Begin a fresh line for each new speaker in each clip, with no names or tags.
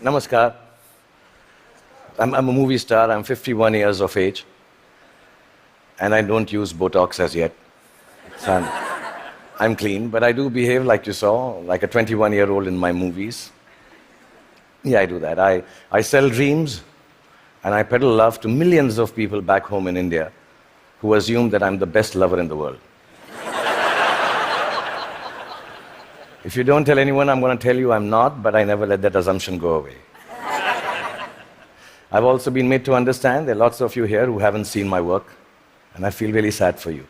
Namaskar. I'm a movie star. I'm 51 years of age. And I don't use Botox as yet. So I'm clean, but I do behave like you saw, like a 21-year-old in my movies. Yeah, I do that. I sell dreams, and I peddle love to millions of people back home in India who assume that I'm the best lover in the world. If you don't tell anyone, I'm going to tell you I'm not, but I never let that assumption go away. I've also been made to understand there are lots of you here who haven't seen my work, and I feel really sad for you.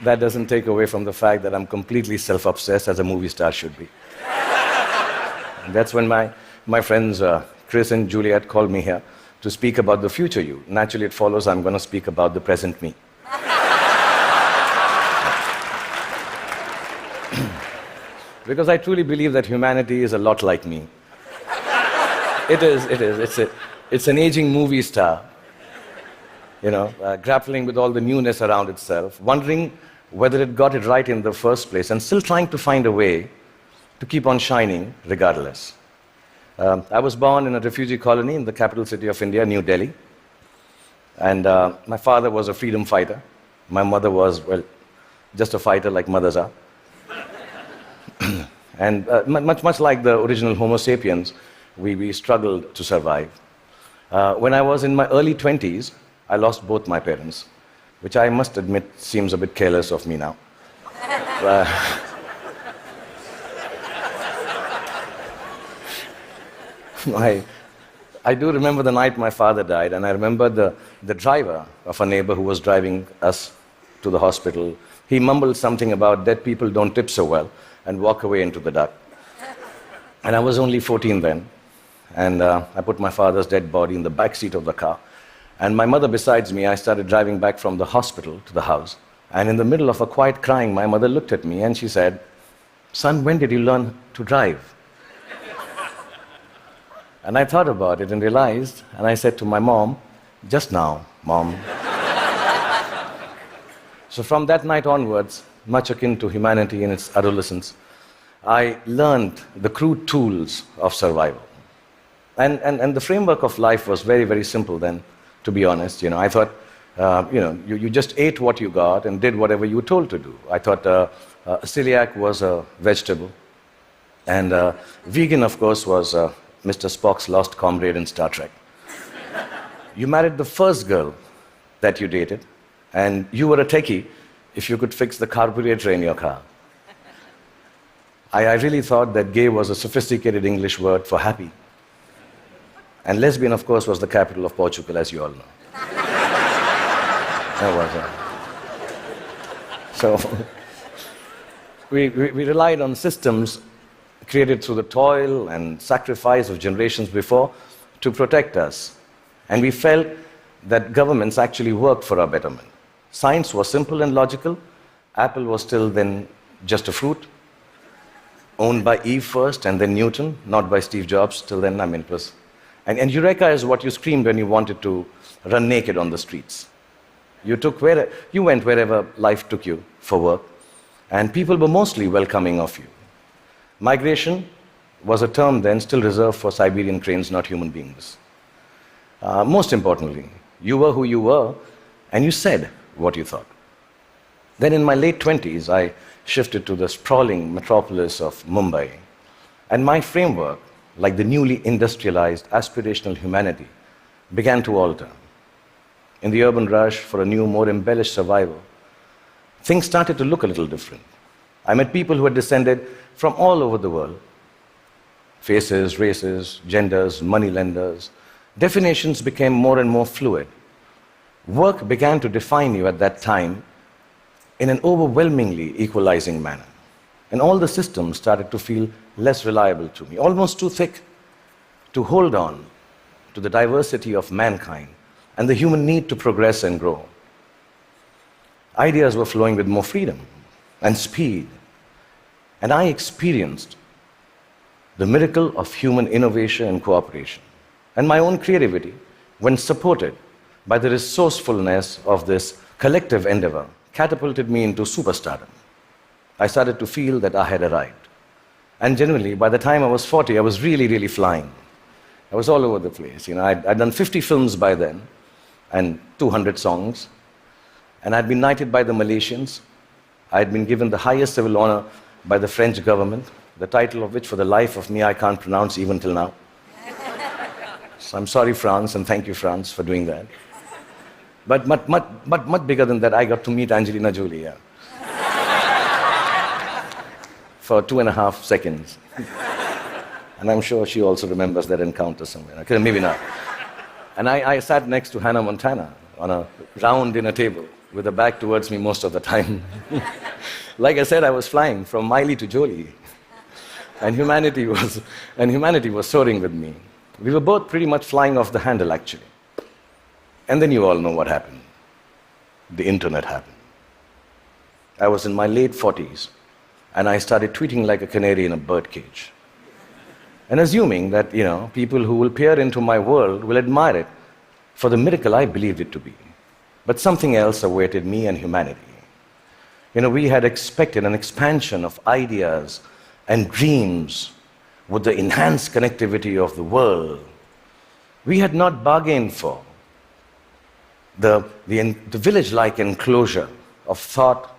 That doesn't take away from the fact that I'm completely self-obsessed, as a movie star should be. And that's when my friends Chris and Juliet called me here to speak about the future you. Naturally, it follows I'm going to speak about the present me. Because I truly believe that humanity is a lot like me. It is. It's an aging movie star, grappling with all the newness around itself, wondering whether it got it right in the first place, and still trying to find a way to keep on shining regardless. I was born in a refugee colony in the capital city of India, New Delhi. And my father was a freedom fighter. My mother was, well, just a fighter like mothers are. And much like the original Homo sapiens, we struggled to survive. When I was in my early 20s, I lost both my parents, which I must admit seems a bit careless of me now. I do remember the night my father died, and I remember the driver of a neighbor who was driving us to the hospital. He mumbled something about dead people don't tip so well and walk away into the dark. And I was only 14 then, and I put my father's dead body in the back seat of the car. And my mother besides me, I started driving back from the hospital to the house. And in the middle of a quiet crying, my mother looked at me and she said, "Son, when did you learn to drive?" And I thought about it and realized, and I said to my mom, "Just now, Mom." So from that night onwards, much akin to humanity in its adolescence, I learned the crude tools of survival. And the framework of life was very, very simple then, to be honest. I thought, you just ate what you got and did whatever you were told to do. I thought celiac was a vegetable, and vegan, of course, was Mr. Spock's lost comrade in Star Trek. You married the first girl that you dated, and you were a techie if you could fix the carburetor in your car. I really thought that gay was a sophisticated English word for happy. And lesbian, of course, was the capital of Portugal, as you all know. That was it. So we relied on systems created through the toil and sacrifice of generations before to protect us. And we felt that governments actually worked for our betterment. Science was simple and logical. Apple was still then just a fruit, owned by Eve first and then Newton, not by Steve Jobs. Till then, it was... And Eureka is what you screamed when you wanted to run naked on the streets. You went wherever life took you for work, and people were mostly welcoming of you. Migration was a term then still reserved for Siberian cranes, not human beings. Most importantly, you were who you were, and you said what you thought. Then in my late 20s, I shifted to the sprawling metropolis of Mumbai, and my framework, like the newly industrialized aspirational humanity, began to alter. In the urban rush for a new, more embellished survival, things started to look a little different. I met people who had descended from all over the world. Faces, races, genders, moneylenders. Definitions became more and more fluid. Work began to define you at that time in an overwhelmingly equalizing manner. And all the systems started to feel less reliable to me, almost too thick to hold on to the diversity of mankind and the human need to progress and grow. Ideas were flowing with more freedom and speed, and I experienced the miracle of human innovation and cooperation. And my own creativity, when supported by the resourcefulness of this collective endeavor, catapulted me into superstardom. I started to feel that I had arrived. And generally, by the time I was 40, I was really, really flying. I was all over the place. I'd done 50 films by then, and 200 songs. And I'd been knighted by the Malaysians. I'd been given the highest civil honor by the French government, the title of which, for the life of me, I can't pronounce even till now. So I'm sorry, France, and thank you, France, for doing that. But much bigger than that, I got to meet Angelina Jolie, yeah. For 2.5 seconds. And I'm sure she also remembers that encounter somewhere. Okay, maybe not. And I sat next to Hannah Montana on a round dinner table with her back towards me most of the time. Like I said, I was flying from Miley to Jolie. And humanity was soaring with me. We were both pretty much flying off the handle, actually. And then you all know what happened. The internet happened. I was in my late 40s, and I started tweeting like a canary in a birdcage. And assuming that, people who will peer into my world will admire it for the miracle I believed it to be. But something else awaited me and humanity. We had expected an expansion of ideas and dreams with the enhanced connectivity of the world. We had not bargained for the village-like enclosure of thought